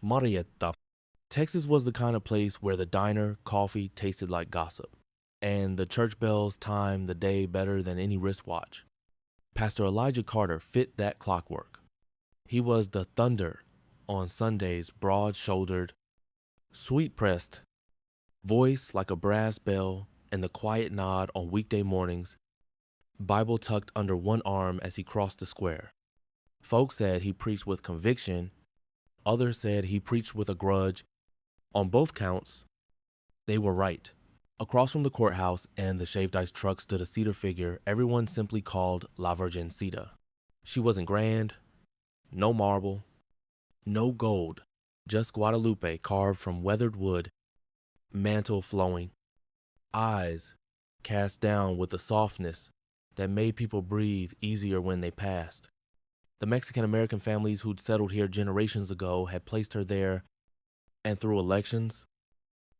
Marietta. Texas was the kind of place where the diner coffee tasted like gossip, and the church bells timed the day better than any wristwatch. Pastor Elijah Carter fit that clockwork. He was the thunder on Sundays, broad-shouldered, sweet-pressed, voice like a brass bell, and the quiet nod on weekday mornings, Bible tucked under one arm as he crossed the square. Folks said he preached with conviction. Others said he preached with a grudge. On both counts, they were right. Across from the courthouse and the shaved ice truck stood a cedar figure everyone simply called La Virgencita. She wasn't grand, no marble, no gold, just Guadalupe carved from weathered wood, mantle flowing, eyes cast down with a softness that made people breathe easier when they passed. The Mexican-American families who'd settled here generations ago had placed her there, and through elections,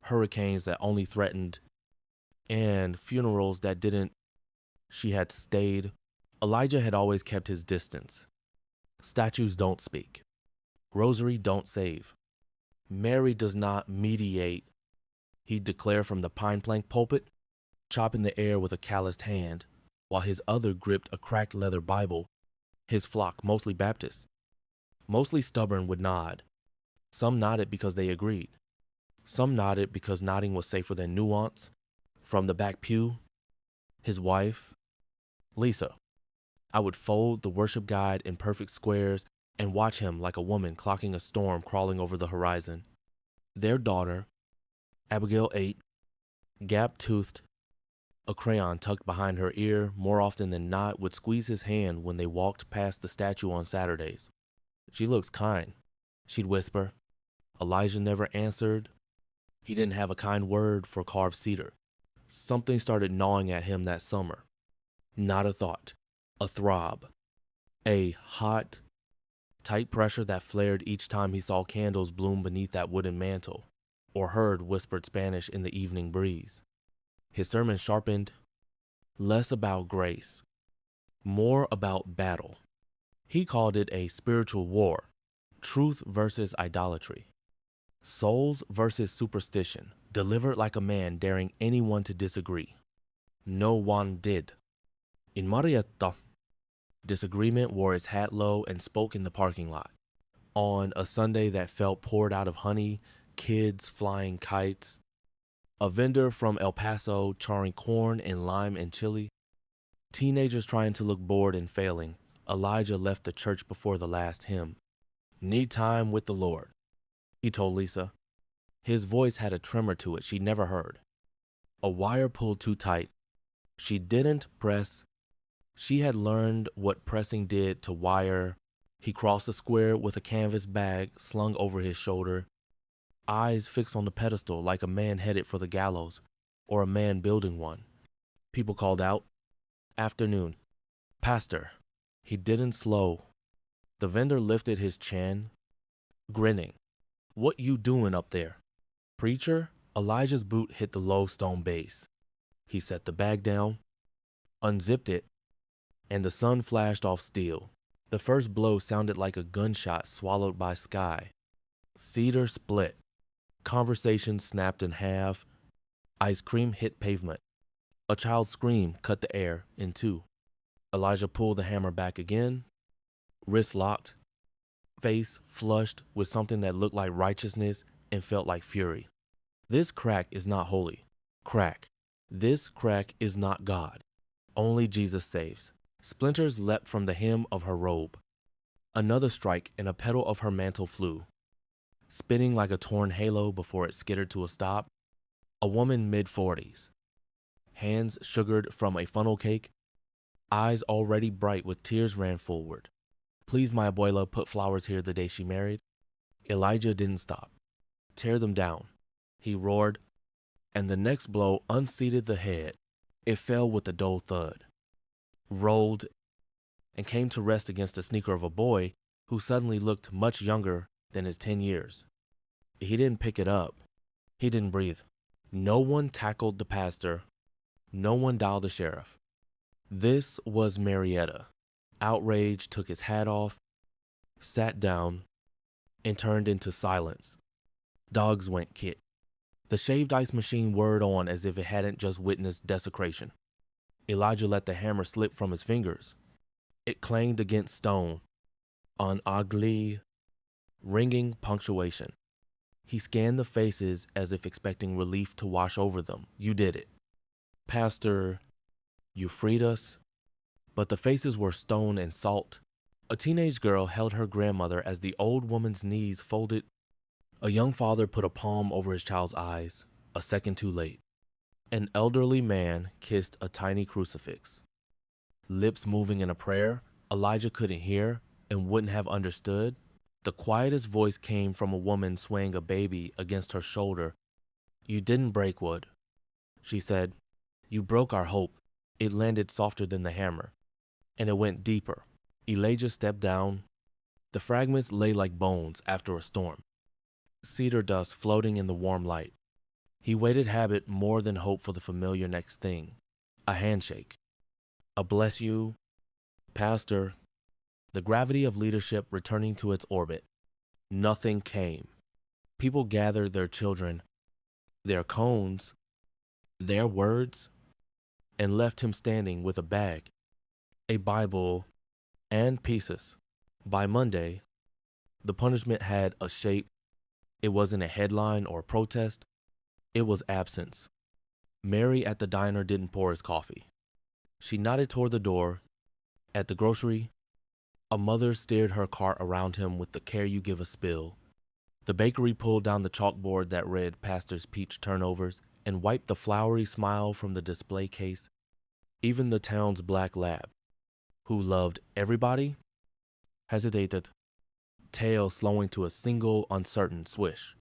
hurricanes that only threatened, and funerals that didn't, she had stayed. Elijah had always kept his distance. Statues don't speak. Rosary don't save. Mary does not mediate, he'd declare from the pine plank pulpit, chopping the air with a calloused hand, while his other gripped a cracked leather Bible. His flock, mostly Baptist, mostly stubborn, would nod. Some nodded because they agreed. Some nodded because nodding was safer than nuance. From the back pew, his wife, Lisa. I would fold the worship guide in perfect squares and watch him like a woman clocking a storm crawling over the horizon. Their daughter, Abigail 8, gap-toothed, a crayon tucked behind her ear, more often than not would squeeze his hand when they walked past the statue on Saturdays. She looks kind, she'd whisper. Elijah never answered. He didn't have a kind word for carved cedar. Something started gnawing at him that summer. Not a thought, a throb, a hot, tight pressure that flared each time he saw candles bloom beneath that wooden mantle, or heard whispered Spanish in the evening breeze. His sermon sharpened, less about grace, more about battle. He called it a spiritual war, truth versus idolatry, souls versus superstition, delivered like a man daring anyone to disagree. No one did. In Marietta, disagreement wore its hat low and spoke in the parking lot. On a Sunday that felt poured out of honey, kids flying kites, a vendor from El Paso charring corn and lime and chili, teenagers trying to look bored and failing, Elijah left the church before the last hymn. Need time with the Lord, he told Lisa. His voice had a tremor to it she'd never heard. A wire pulled too tight. She didn't press. She had learned what pressing did to wire. He crossed the square with a canvas bag slung over his shoulder, eyes fixed on the pedestal like a man headed for the gallows, or a man building one. People called out, "Afternoon, Pastor." He didn't slow. The vendor lifted his chin, grinning. "What you doing up there?" "Preacher?" Elijah's boot hit the low stone base. He set the bag down, unzipped it, and the sun flashed off steel. The first blow sounded like a gunshot swallowed by sky. Cedar split. Conversation snapped in half. Ice cream hit pavement. A child's scream cut the air in two. Elijah pulled the hammer back again, wrist locked, face flushed with something that looked like righteousness and felt like fury. This crack is not holy. Crack. This crack is not God. Only Jesus saves. Splinters leapt from the hem of her robe. Another strike and a petal of her mantle flew, spinning like a torn halo before it skittered to a stop. A woman mid-40s, hands sugared from a funnel cake, eyes already bright with tears ran forward. "Please, my abuela put flowers here the day she married." Elijah didn't stop. "Tear them down," he roared, and the next blow unseated the head. It fell with a dull thud, rolled, and came to rest against the sneaker of a boy who suddenly looked much younger than his 10 years. He didn't pick it up. He didn't breathe. No one tackled the pastor. No one dialed the sheriff. This was Marietta. Outrage took his hat off, sat down, and turned into silence. Dogs went kit. The shaved ice machine whirred on as if it hadn't just witnessed desecration. Elijah let the hammer slip from his fingers. It clanged against stone, an ugly, ringing punctuation. He scanned the faces as if expecting relief to wash over them. You did it. Pastor, you freed us. But the faces were stone and salt. A teenage girl held her grandmother as the old woman's knees folded. A young father put a palm over his child's eyes, a second too late. An elderly man kissed a tiny crucifix. Lips moving in a prayer Elijah couldn't hear and wouldn't have understood. The quietest voice came from a woman swaying a baby against her shoulder. You didn't break wood, she said. You broke our hope. It landed softer than the hammer, and it went deeper. Elijah stepped down. The fragments lay like bones after a storm, cedar dust floating in the warm light. He waited habit more than hope for the familiar next thing. A handshake. A bless you, Pastor. The gravity of leadership returning to its orbit. Nothing came. People gathered their children, their cones, their words, and left him standing with a bag, a Bible, and pieces. By Monday, the punishment had a shape. It wasn't a headline or a protest. It was absence. Mary at the diner didn't pour his coffee. She nodded toward the door. At the grocery, a mother steered her cart around him with the care you give a spill. The bakery pulled down the chalkboard that read Pastor's Peach Turnovers and wiped the flowery smile from the display case. Even the town's black lab, who loved everybody, hesitated, tail slowing to a single uncertain swish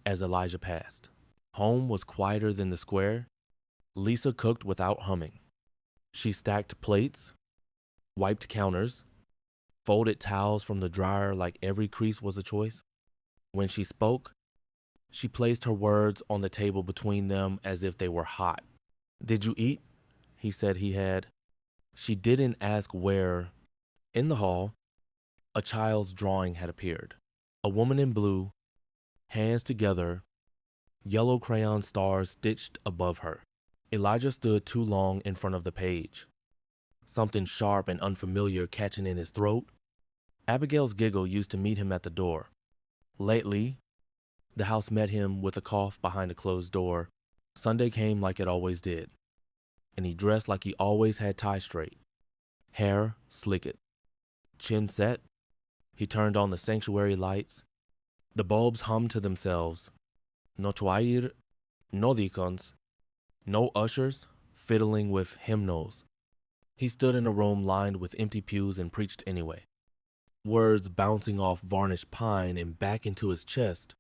as Elijah passed. Home was quieter than the square. Lisa cooked without humming. She stacked plates, wiped counters, folded towels from the dryer like every crease was a choice. When she spoke, she placed her words on the table between them as if they were hot. Did you eat? He said he had. She didn't ask where. In the hall, a child's drawing had appeared. A woman in blue, hands together, yellow crayon stars stitched above her. Elijah stood too long in front of the page, something sharp and unfamiliar catching in his throat. Abigail's giggle used to meet him at the door. Lately, the house met him with a cough behind a closed door. Sunday came like it always did, and he dressed like he always had tie straight, hair slicked, chin set. He turned on the sanctuary lights. The bulbs hummed to themselves. No choir, no deacons, no ushers fiddling with hymnals. He stood in a room lined with empty pews and preached anyway, words bouncing off varnished pine and back into his chest.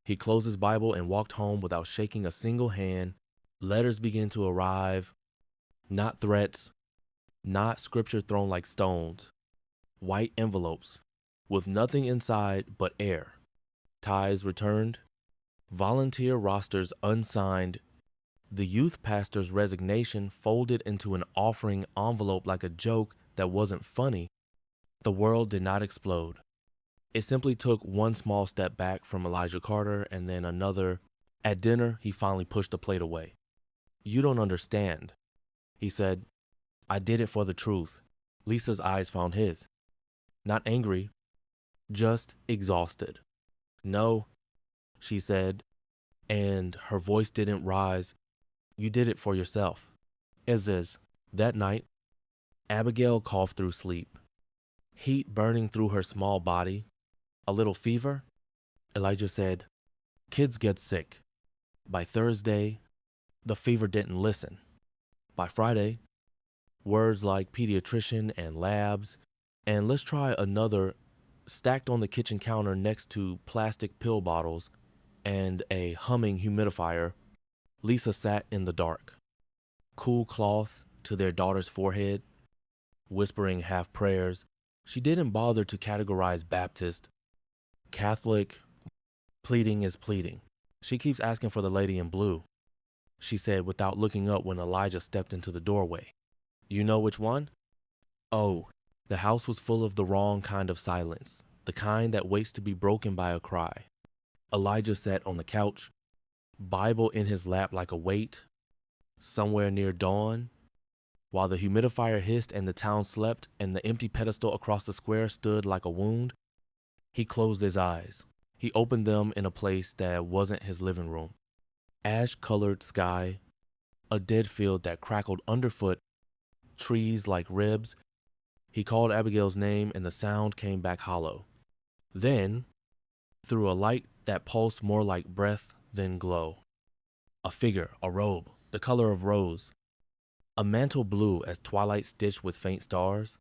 He closed his Bible and walked home without shaking a single hand. Letters began to arrive, not threats, not scripture thrown like stones, white envelopes with nothing inside but air. Tithes returned, volunteer rosters unsigned, the youth pastor's resignation folded into an offering envelope like a joke that wasn't funny. The world did not explode. It simply took one small step back from Elijah Carter and then another. At dinner, he finally pushed the plate away. You don't understand, he said. I did it for the truth. Lisa's eyes found his. Not angry, just exhausted. No, she said, and her voice didn't rise. You did it for yourself. As is, that night, Abigail coughed through sleep. Heat burning through her small body. A little fever? Elijah said, kids get sick. By Thursday, the fever didn't listen. By Friday, words like pediatrician and labs, and let's try another, stacked on the kitchen counter next to plastic pill bottles and a humming humidifier. Lisa sat in the dark, cool cloth to their daughter's forehead, whispering half prayers. She didn't bother to categorize Baptist, Catholic. Pleading is pleading. She keeps asking for the lady in blue, she said without looking up when Elijah stepped into the doorway. You know which one? Oh, the house was full of the wrong kind of silence. the kind that waits to be broken by a cry. Elijah sat on the couch, Bible in his lap like a weight, somewhere near dawn, while the humidifier hissed and the town slept and the empty pedestal across the square stood like a wound. He closed his eyes. He opened them in a place that wasn't his living room. Ash-colored sky, a dead field that crackled underfoot, trees like ribs. He called Abigail's name and the sound came back hollow. Then, through a light that pulsed more like breath than glow, a figure, a robe, the color of rose, a mantle blue as twilight stitched with faint stars,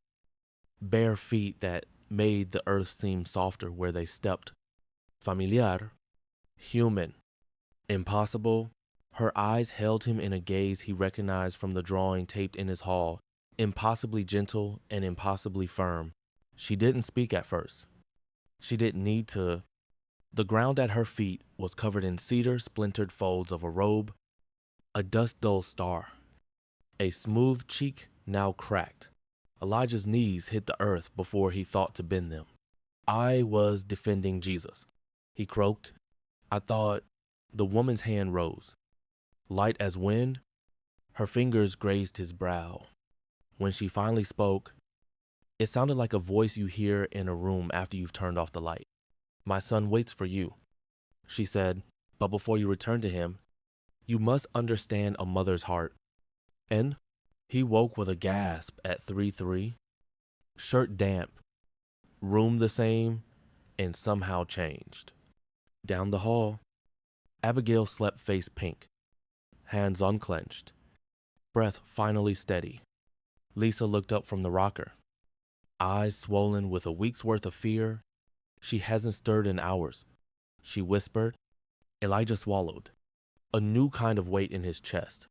bare feet that made the earth seem softer where they stepped. Familiar, human, impossible. Her eyes held him in a gaze he recognized from the drawing taped in his hall, impossibly gentle and impossibly firm. She didn't speak at first. She didn't need to. The ground at her feet was covered in cedar-splintered folds of a robe, a dust-dull star, a smooth cheek now cracked. Elijah's knees hit the earth before he thought to bend them. I was defending Jesus, he croaked. I thought. The woman's hand rose. Light as wind, her fingers grazed his brow. When she finally spoke, it sounded like a voice you hear in a room after you've turned off the light. My son waits for you, she said, but before you return to him, you must understand a mother's heart. And he woke with a gasp at 3:03, shirt damp, room the same, and somehow changed. Down the hall, Abigail slept face pink, hands unclenched, breath finally steady. Lisa looked up from the rocker, eyes swollen with a week's worth of fear. She hasn't stirred in hours, she whispered. Elijah swallowed, a new kind of weight in his chest.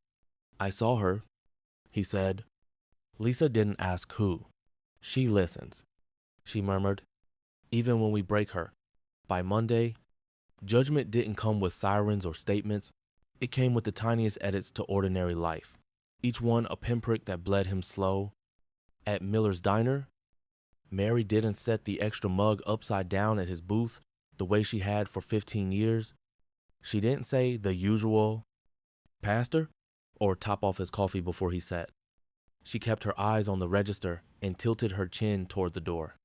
I saw her, he said. Lisa didn't ask who. She listens, she murmured. Even when we break her, by Monday, judgment didn't come with sirens or statements. It came with the tiniest edits to ordinary life, each one a pinprick that bled him slow. At Miller's diner, Mary didn't set the extra mug upside down at his booth the way she had for 15 years. She didn't say the usual, Pastor, or top off his coffee before he sat. She kept her eyes on the register and tilted her chin toward the door.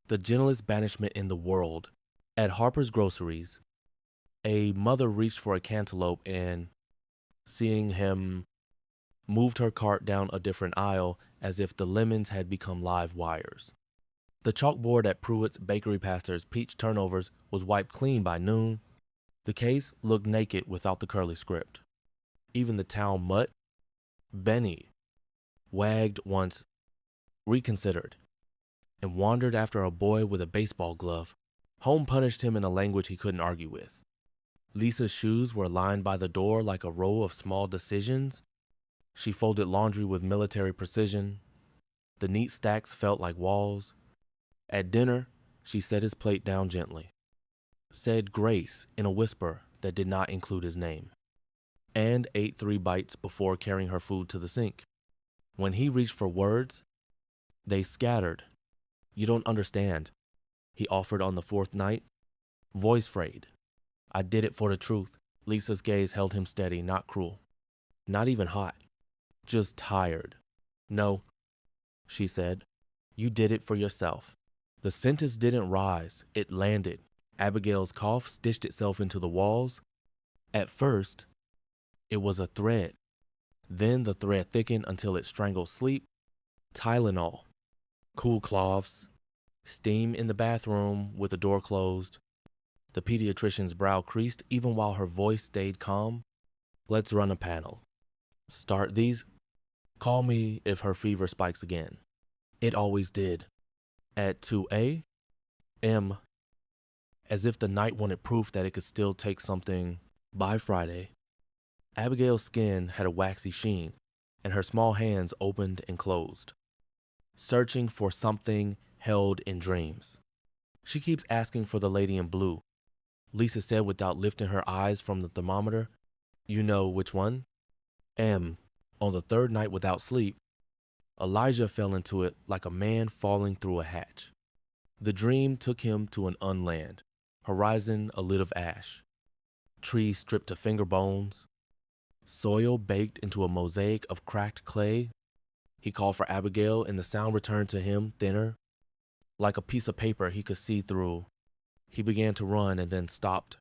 The gentlest banishment in the world. At Harper's Groceries, a mother reached for a cantaloupe and, seeing him, moved her cart down a different aisle as if the lemons had become live wires. The chalkboard at Pruitt's bakery pastor's peach turnovers was wiped clean by noon. The case looked naked without the curly script. Even the town mutt, Benny, wagged once, reconsidered, and wandered after a boy with a baseball glove. Home punished him in a language he couldn't argue with. Lisa's shoes were lined by the door like a row of small decisions. She folded laundry with military precision. The neat stacks felt like walls. At dinner, she set his plate down gently, said grace in a whisper that did not include his name, and ate 3 bites before carrying her food to the sink. When he reached for words, they scattered. You don't understand, he offered on the 4th night, voice frayed. I did it for the truth. Lisa's gaze held him steady, not cruel, not even hot, just tired. No, she said, you did it for yourself. The sentence didn't rise, it landed. Abigail's cough stitched itself into the walls. At first, it was a thread. Then the thread thickened until it strangled sleep. Tylenol, cool cloths, steam in the bathroom with the door closed. The pediatrician's brow creased even while her voice stayed calm. Let's run a panel. Start these. Call me if her fever spikes again. It always did. At 2 a.m., as if the night wanted proof that it could still take something. By Friday, Abigail's skin had a waxy sheen, and her small hands opened and closed, searching for something held in dreams. She keeps asking for the lady in blue, Lisa said without lifting her eyes from the thermometer. You know which one? On the 3rd night without sleep, Elijah fell into it like a man falling through a hatch. The dream took him to an unland, horizon a lid of ash, trees stripped to finger bones, soil baked into a mosaic of cracked clay. He called for Abigail, and the sound returned to him, thinner, like a piece of paper he could see through. He began to run and then stopped.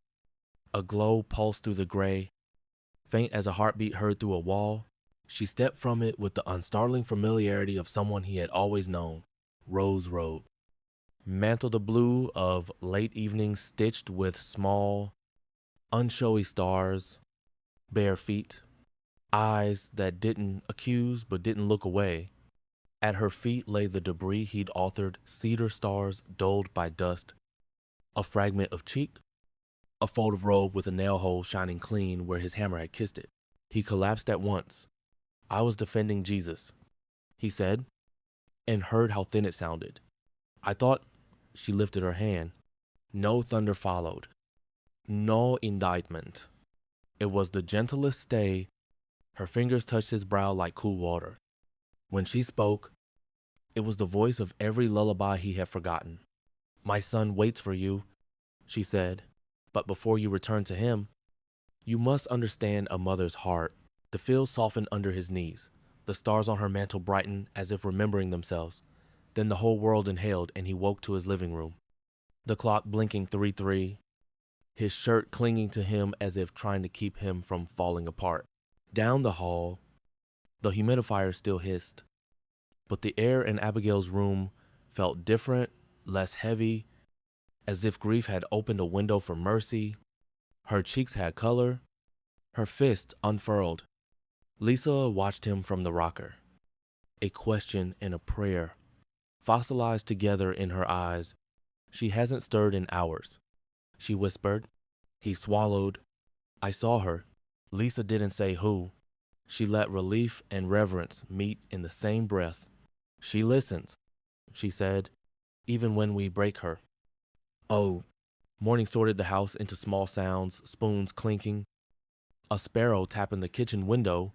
A glow pulsed through the gray, faint as a heartbeat heard through a wall. She stepped from it with the unstartling familiarity of someone he had always known. Rose Road. Mantled the blue of late evenings stitched with small, unshowy stars, bare feet, eyes that didn't accuse but didn't look away. At her feet lay the debris he'd authored, cedar stars dulled by dust, a fragment of cheek, a fold of robe with a nail hole shining clean where his hammer had kissed it. He collapsed at once. I was defending Jesus, he said, and heard how thin it sounded. I thought. She lifted her hand. No thunder followed. No indictment. It was the gentlest stay. Her fingers touched his brow like cool water. When she spoke, it was the voice of every lullaby he had forgotten. My son waits for you, she said, but before you return to him, you must understand a mother's heart. The field softened under his knees. The stars on her mantle brightened as if remembering themselves. Then the whole world inhaled, and he woke to his living room. The clock blinking 3-3, his shirt clinging to him as if trying to keep him from falling apart. Down the hall, the humidifier still hissed, but the air in Abigail's room felt different, less heavy, as if grief had opened a window for mercy. Her cheeks had color, her fists unfurled. Lisa watched him from the rocker, a question and a prayer fossilized together in her eyes. She hasn't stirred in hours, she whispered. He swallowed. I saw her. Lisa didn't say who. She let relief and reverence meet in the same breath. She listens, she said, even when we break her. Oh, morning sorted the house into small sounds, spoons clinking, a sparrow tapping the kitchen window,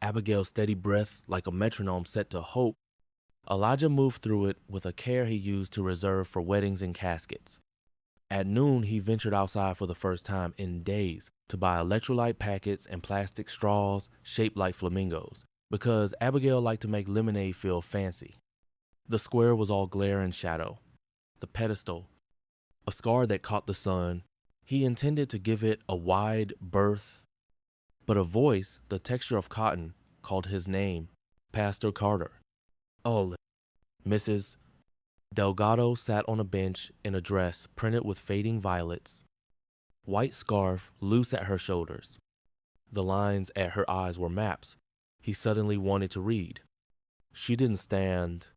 Abigail's steady breath like a metronome set to hope. Elijah moved through it with a care he used to reserve for weddings and caskets. At noon, he ventured outside for the first time in days to buy electrolyte packets and plastic straws shaped like flamingos, because Abigail liked to make lemonade feel fancy. The square was all glare and shadow. The pedestal, a scar that caught the sun, he intended to give it a wide berth, but a voice, the texture of cotton, called his name, Pastor Carter. Oh, Mrs. Delgado sat on a bench in a dress printed with fading violets, white scarf loose at her shoulders. The lines at her eyes were maps he suddenly wanted to read. She didn't stand.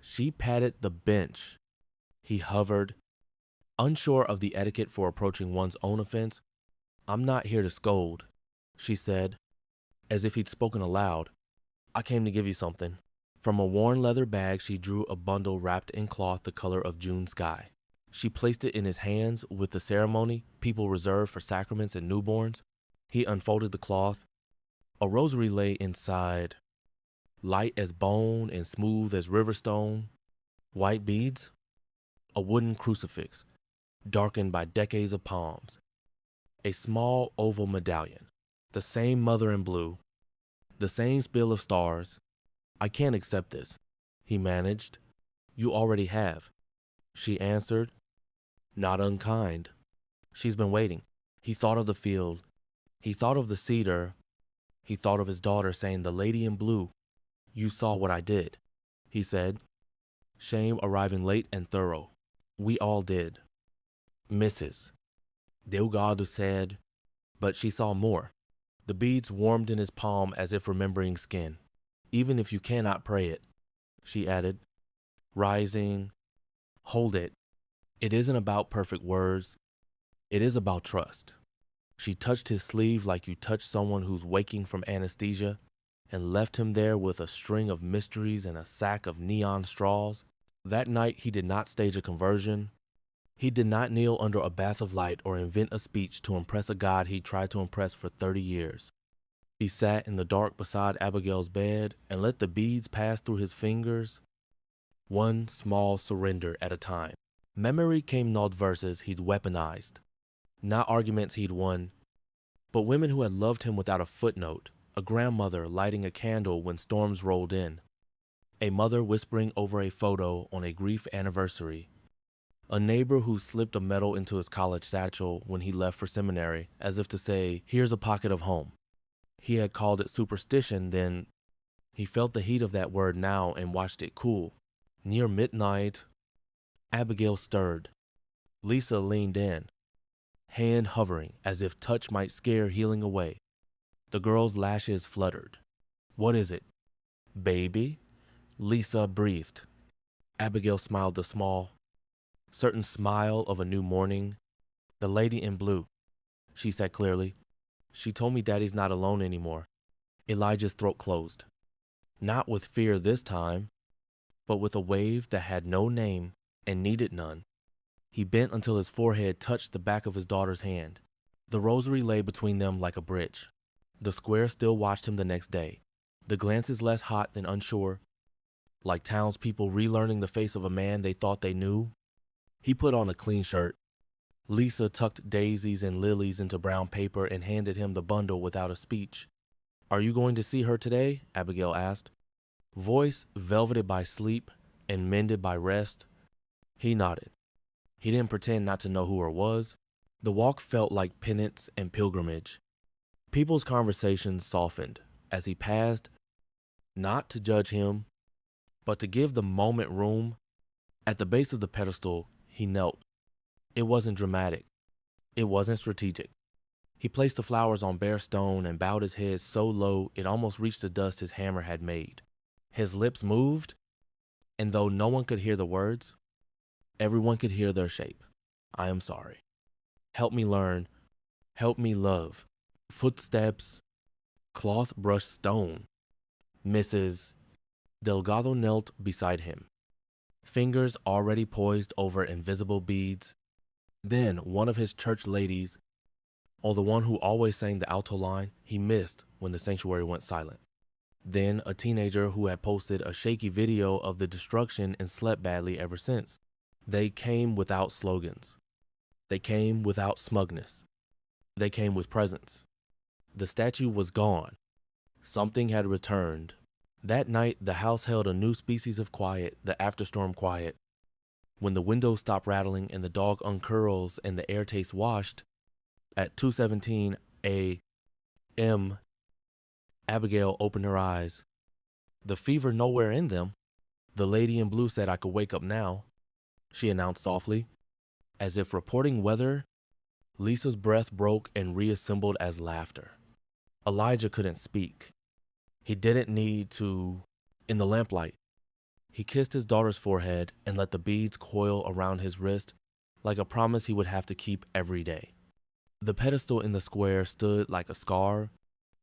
She patted the bench. He hovered, unsure of the etiquette for approaching one's own offense. I'm not here to scold, she said, as if he'd spoken aloud. I came to give you something. From a worn leather bag, she drew a bundle wrapped in cloth the color of June sky. She placed it in his hands with the ceremony people reserve for sacraments and newborns. He unfolded the cloth. A rosary lay inside, light as bone and smooth as river stone. White beads, a wooden crucifix, darkened by decades of palms. A small oval medallion, the same mother in blue, the same spill of stars. I can't accept this, he managed. You already have, she answered, not unkind. She's been waiting. He thought of the field. He thought of the cedar. He thought of his daughter saying, the lady in blue. You saw what I did, he said, shame arriving late and thorough. We all did. Mrs. Delgado said, but she saw more. The beads warmed in his palm as if remembering skin. Even if you cannot pray it, she added, rising. Hold it. It isn't about perfect words. It is about trust. She touched his sleeve like you touch someone who's waking from anesthesia, and left him there with a string of mysteries and a sack of neon straws. That night he did not stage a conversion. He did not kneel under a bath of light or invent a speech to impress a God he tried to impress for 30 years. He sat in the dark beside Abigail's bed and let the beads pass through his fingers. one small surrender at a time. Memory came not verses he'd weaponized, not arguments he'd won, but women who had loved him without a footnote, a grandmother lighting a candle when storms rolled in, a mother whispering over a photo on a grief anniversary, a neighbor who slipped a medal into his college satchel when he left for seminary, as if to say, here's a pocket of home. He had called it superstition then. He felt the heat of that word now and watched it cool. Near midnight, Abigail stirred. Lisa leaned in, hand hovering as if touch might scare healing away. The girl's lashes fluttered. What is it? Baby? Lisa breathed. Abigail smiled the small, certain smile of a new morning. The lady in blue, she said clearly. She told me Daddy's not alone anymore. Elijah's throat closed. Not with fear this time, but with a wave that had no name and needed none. He bent until his forehead touched the back of his daughter's hand. The rosary lay between them like a bridge. The square still watched him the next day, the glances less hot than unsure, like townspeople relearning the face of a man they thought they knew. He put on a clean shirt. Lisa tucked daisies and lilies into brown paper and handed him the bundle without a speech. Are you going to see her today? Abigail asked. Voice velveted by sleep and mended by rest. He nodded. He didn't pretend not to know who her was. The walk felt like penance and pilgrimage. People's conversations softened as he passed, not to judge him, but to give the moment room. At the base of the pedestal, he knelt. It wasn't dramatic. It wasn't strategic. He placed the flowers on bare stone and bowed his head so low it almost reached the dust his hammer had made. His lips moved, and though no one could hear the words, everyone could hear their shape. I am sorry. Help me learn. Help me love. Footsteps. Cloth brushed stone. Mrs. Delgado knelt beside him, fingers already poised over invisible beads. Then one of his church ladies, or the one who always sang the alto line, he missed when the sanctuary went silent. Then a teenager who had posted a shaky video of the destruction and slept badly ever since. They came without slogans. They came without smugness. They came with presence. The statue was gone. Something had returned. That night, the house held a new species of quiet, the afterstorm quiet. When the windows stop rattling and the dog uncurls and the air tastes washed, at 2:17 a.m., Abigail opened her eyes. The fever nowhere in them. The lady in blue said I could wake up now, she announced softly, as if reporting weather. Lisa's breath broke and reassembled as laughter. Elijah couldn't speak. He didn't need to. In the lamplight, he kissed his daughter's forehead and let the beads coil around his wrist like a promise he would have to keep every day. The pedestal in the square stood like a scar.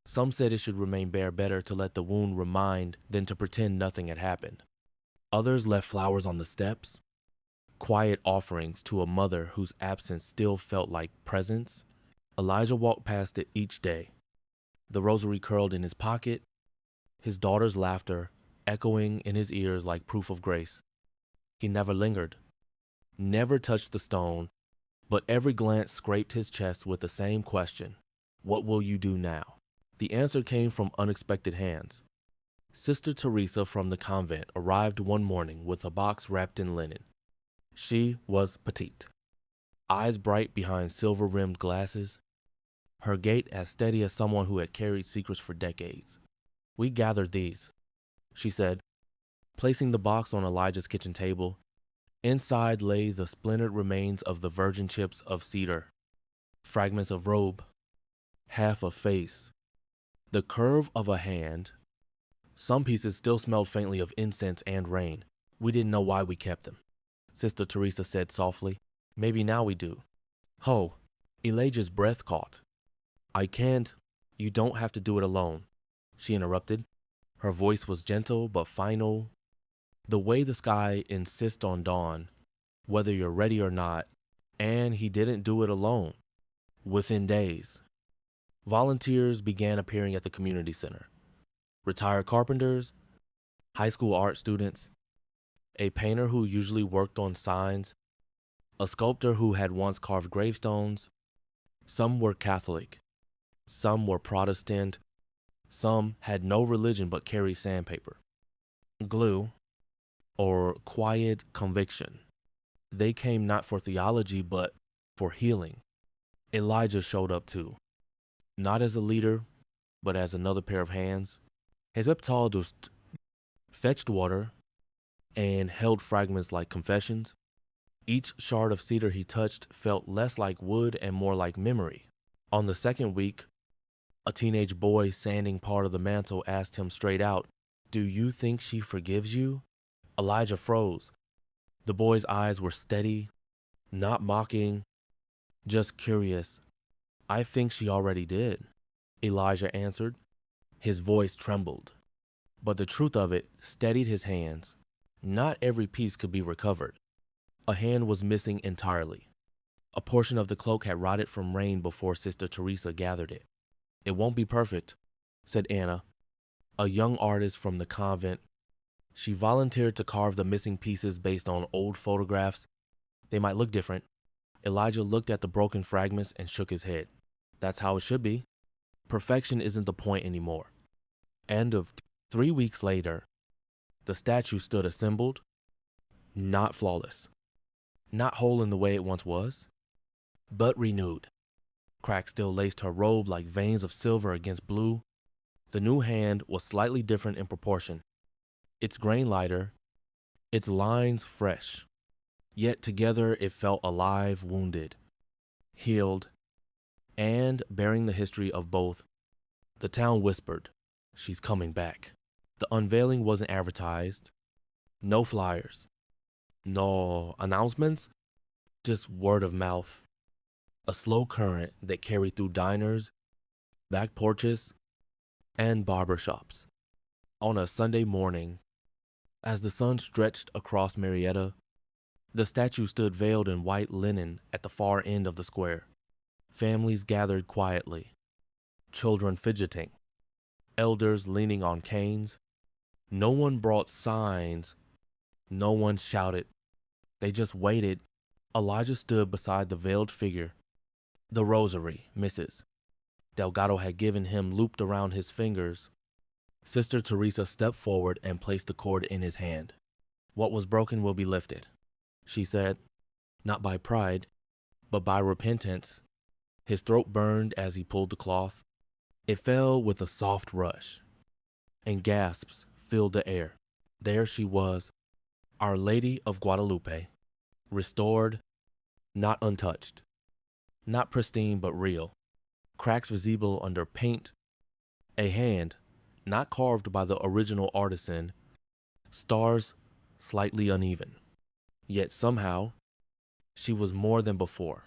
Some said it should remain bare better to let the wound remind than to pretend nothing had happened. Others left flowers on the steps, quiet offerings to a mother whose absence still felt like presence. Elijah walked past it each day, the rosary curled in his pocket, his daughter's laughter echoing in his ears like proof of grace. He never lingered, never touched the stone, but every glance scraped his chest with the same question: what will you do now? The answer came from unexpected hands. Sister Teresa from the convent arrived one morning with a box wrapped in linen. She was petite, eyes bright behind silver-rimmed glasses, her gait as steady as someone who had carried secrets for decades. We gathered these, she said, placing the box on Elijah's kitchen table. Inside lay the splintered remains of the virgin chips of cedar, fragments of robe, half a face, the curve of a hand. Some pieces still smelled faintly of incense and rain. We didn't know why we kept them, Sister Teresa said softly. Maybe now we do. Ho, Elijah's breath caught. I can't. You don't have to do it alone, she interrupted. Her voice was gentle but final, the way the sky insists on dawn, whether you're ready or not. And he didn't do it alone. Within days, volunteers began appearing at the community center. Retired carpenters, high school art students, a painter who usually worked on signs, a sculptor who had once carved gravestones. Some were Catholic, some were Protestant, some had no religion but carried sandpaper, glue, or quiet conviction. They came not for theology but for healing. Elijah showed up too, not as a leader, but as another pair of hands. Hezeptal just fetched water and held fragments like confessions. Each shard of cedar he touched felt less like wood and more like memory. On the second week, a teenage boy sanding part of the mantle asked him straight out, "Do you think she forgives you?" Elijah froze. The boy's eyes were steady, not mocking, just curious. "I think she already did," Elijah answered. His voice trembled, but the truth of it steadied his hands. Not every piece could be recovered. A hand was missing entirely. A portion of the cloak had rotted from rain before Sister Teresa gathered it. "It won't be perfect," said Anna, a young artist from the convent. She volunteered to carve the missing pieces based on old photographs. They might look different. Elijah looked at the broken fragments and shook his head. "That's how it should be. Perfection isn't the point anymore." And 3 weeks later, the statue stood assembled, not flawless, not whole in the way it once was, but renewed. Cracks still laced her robe like veins of silver against blue. The new hand was slightly different in proportion, its grain lighter, its lines fresh. Yet together it felt alive, wounded, healed, and bearing the history of both. The town whispered, "She's coming back." The unveiling wasn't advertised. No flyers. No announcements. Just word of mouth. A slow current that carried through diners, back porches, and barber shops. On a Sunday morning, as the sun stretched across Marietta, the statue stood veiled in white linen at the far end of the square. Families gathered quietly, children fidgeting, elders leaning on canes. No one brought signs, no one shouted. They just waited. Elijah stood beside the veiled figure. The rosary, Mrs. Delgado had given him looped around his fingers. Sister Teresa stepped forward and placed the cord in his hand. "What was broken will be lifted," she said, not by pride, but by repentance. His throat burned as he pulled the cloth. It fell with a soft rush, and gasps filled the air. There she was, Our Lady of Guadalupe, restored, not untouched, not pristine but real. Cracks visible under paint, a hand, not carved by the original artisan, stars slightly uneven. Yet somehow, she was more than before.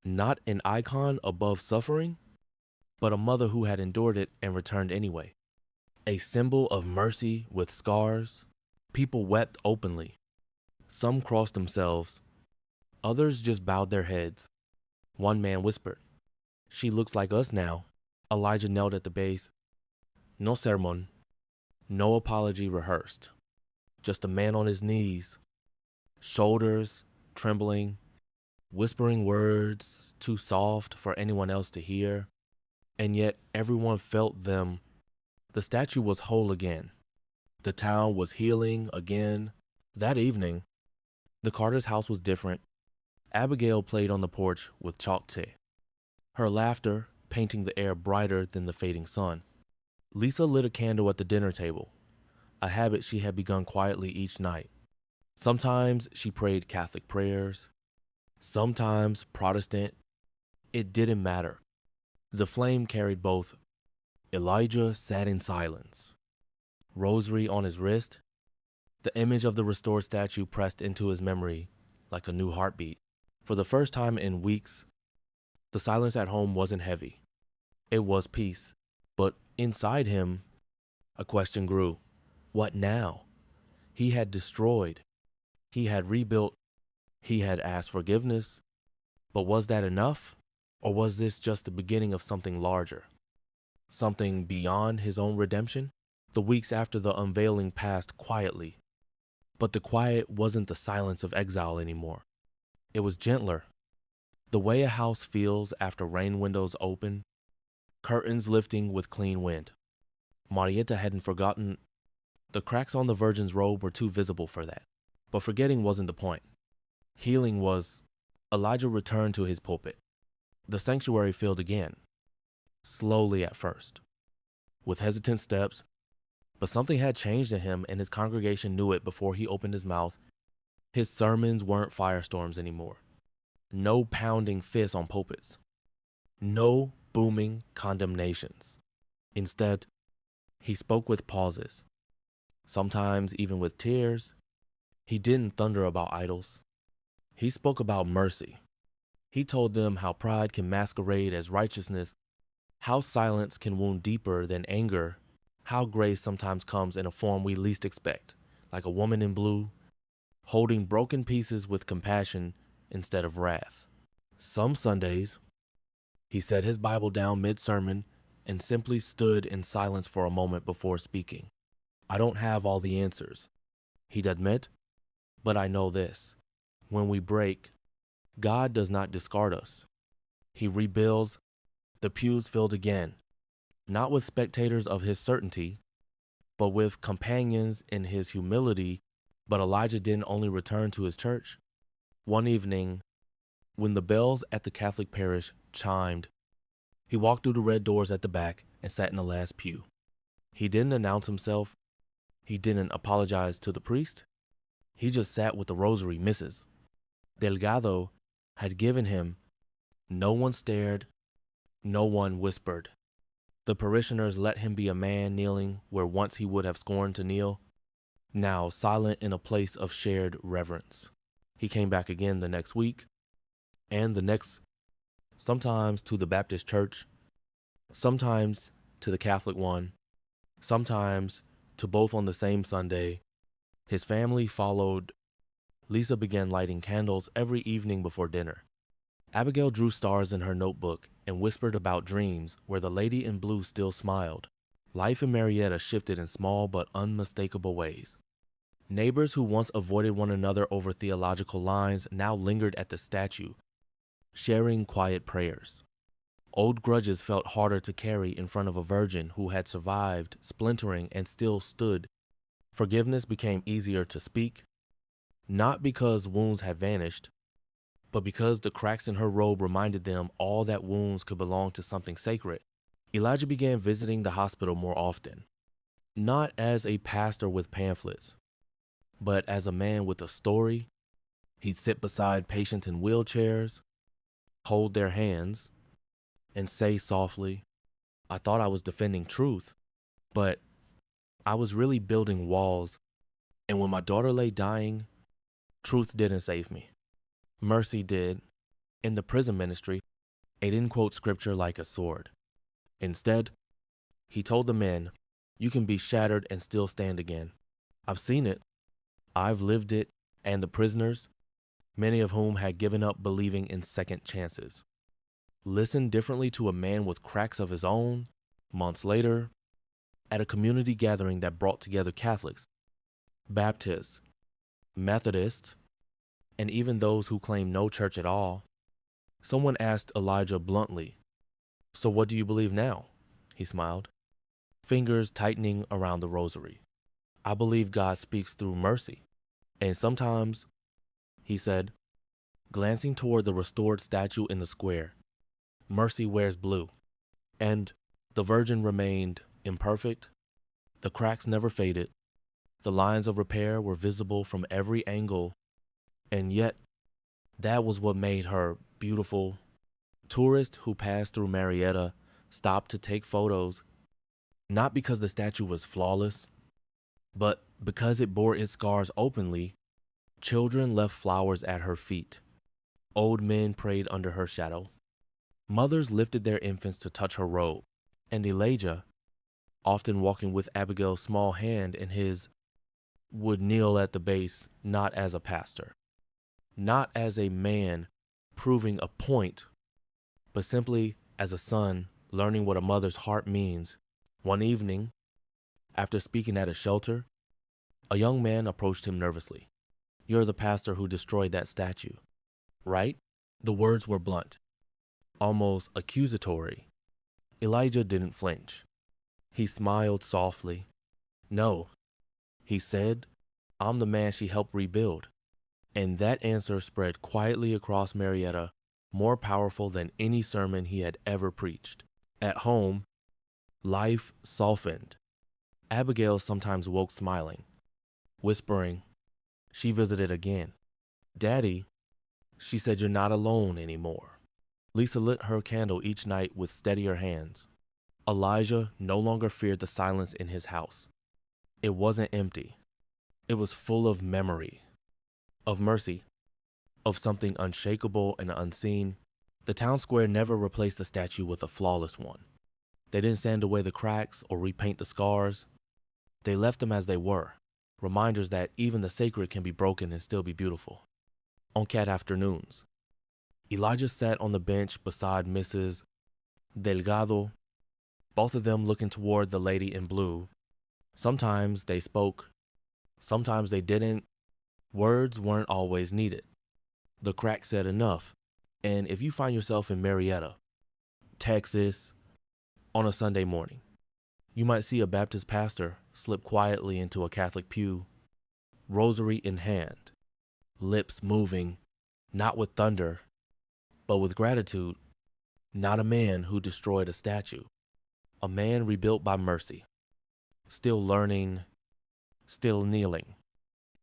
Not an icon above suffering, but a mother who had endured it and returned anyway. A symbol of mercy with scars. People wept openly. Some crossed themselves. Others just bowed their heads. One man whispered, "She looks like us now." Elijah knelt at the base. No sermon, no apology rehearsed. Just a man on his knees, shoulders trembling, whispering words too soft for anyone else to hear. And yet everyone felt them. The statue was whole again. The town was healing again. That evening, the Carter's house was different. Abigail played on the porch with chalk tea, her laughter painting the air brighter than the fading sun. Lisa lit a candle at the dinner table, a habit she had begun quietly each night. Sometimes she prayed Catholic prayers, sometimes Protestant. It didn't matter. The flame carried both. Elijah sat in silence, rosary on his wrist, the image of the restored statue pressed into his memory like a new heartbeat. For the first time in weeks, the silence at home wasn't heavy. It was peace. But inside him, a question grew. What now? He had destroyed. He had rebuilt. He had asked forgiveness. But was that enough? Or was this just the beginning of something larger? Something beyond his own redemption? The weeks after the unveiling passed quietly. But the quiet wasn't the silence of exile anymore. It was gentler. The way a house feels after rain windows open, curtains lifting with clean wind. Marietta hadn't forgotten. The cracks on the Virgin's robe were too visible for that. But forgetting wasn't the point. Healing was. Elijah returned to his pulpit. The sanctuary filled again, slowly at first, with hesitant steps, but something had changed in him and his congregation knew it before he opened his mouth. His sermons weren't firestorms anymore. No pounding fists on pulpits. No booming condemnations. Instead, he spoke with pauses, sometimes even with tears. He didn't thunder about idols. He spoke about mercy. He told them how pride can masquerade as righteousness, how silence can wound deeper than anger, how grace sometimes comes in a form we least expect, like a woman in blue, holding broken pieces with compassion instead of wrath. Some Sundays, he set his Bible down mid-sermon and simply stood in silence for a moment before speaking. I don't have all the answers, he'd admit, but I know this. When we break, God does not discard us. He rebuilds. The pews filled again, not with spectators of his certainty, but with companions in his humility. But Elijah didn't only return to his church. One evening, when the bells at the Catholic parish chimed, he walked through the red doors at the back and sat in the last pew. He didn't announce himself. He didn't apologize to the priest. He just sat with the Rosary misses. Delgado had given him. No one stared. No one whispered. The parishioners let him be a man kneeling where once he would have scorned to kneel, now silent in a place of shared reverence. He came back again the next week, and the next, sometimes to the Baptist church, sometimes to the Catholic one, sometimes to both on the same Sunday. His family followed. Lisa began lighting candles every evening before dinner. Abigail drew stars in her notebook and whispered about dreams where the lady in blue still smiled. Life in Marietta shifted in small but unmistakable ways. Neighbors who once avoided one another over theological lines now lingered at the statue, sharing quiet prayers. Old grudges felt harder to carry in front of a virgin who had survived splintering and still stood. Forgiveness became easier to speak, not because wounds had vanished, but because the cracks in her robe reminded them all that wounds could belong to something sacred. Elijah began visiting the hospital more often, not as a pastor with pamphlets, but as a man with a story. He'd sit beside patients in wheelchairs, hold their hands, and say softly, I thought I was defending truth, but I was really building walls, and when my daughter lay dying, truth didn't save me. Mercy did. In the prison ministry, he didn't quote scripture like a sword. Instead, he told the men, you can be shattered and still stand again. I've seen it. I've lived it. And the prisoners, many of whom had given up believing in second chances, listened differently to a man with cracks of his own. Months later, at a community gathering that brought together Catholics, Baptists, Methodists, and even those who claimed no church at all, someone asked Elijah bluntly, so what do you believe now? He smiled, fingers tightening around the rosary. I believe God speaks through mercy. And sometimes, he said, glancing toward the restored statue in the square, mercy wears blue. And the Virgin remained imperfect. The cracks never faded. The lines of repair were visible from every angle. And yet, that was what made her beautiful. Tourists who passed through Marietta stopped to take photos, not because the statue was flawless, but because it bore its scars openly. Children left flowers at her feet. Old men prayed under her shadow. Mothers lifted their infants to touch her robe. And Elijah, often walking with Abigail's small hand in his, would kneel at the base, not as a pastor, not as a man proving a point, but simply as a son learning what a mother's heart means. One evening, after speaking at a shelter, A young man approached him nervously. "You're the pastor who destroyed that statue, right?" The words were blunt, almost accusatory. Elijah didn't flinch. He smiled softly. "No," he said, "I'm the man she helped rebuild." And that answer spread quietly across Marietta, more powerful than any sermon he had ever preached. At home, life softened. Abigail sometimes woke smiling, whispering. She visited again. "Daddy," she said, "you're not alone anymore." Lisa lit her candle each night with steadier hands. Elijah no longer feared the silence in his house. It wasn't empty. It was full of memory, of mercy, of something unshakable and unseen. The town square never replaced the statue with a flawless one. They didn't sand away the cracks or repaint the scars. They left them as they were, reminders that even the sacred can be broken and still be beautiful. On cat afternoons, Elijah sat on the bench beside Mrs. Delgado, both of them looking toward the lady in blue. Sometimes they spoke, sometimes they didn't. Words weren't always needed. The crack said enough. And if you find yourself in Marietta, Texas, on a Sunday morning, you might see a Baptist pastor slip quietly into a Catholic pew, rosary in hand, lips moving, not with thunder, but with gratitude. Not a man who destroyed a statue, a man rebuilt by mercy, still learning, still kneeling,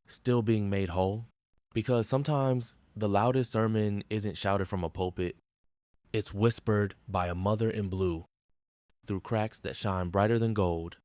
still being made whole. Because sometimes the loudest sermon isn't shouted from a pulpit, it's whispered by a mother in blue through cracks that shine brighter than gold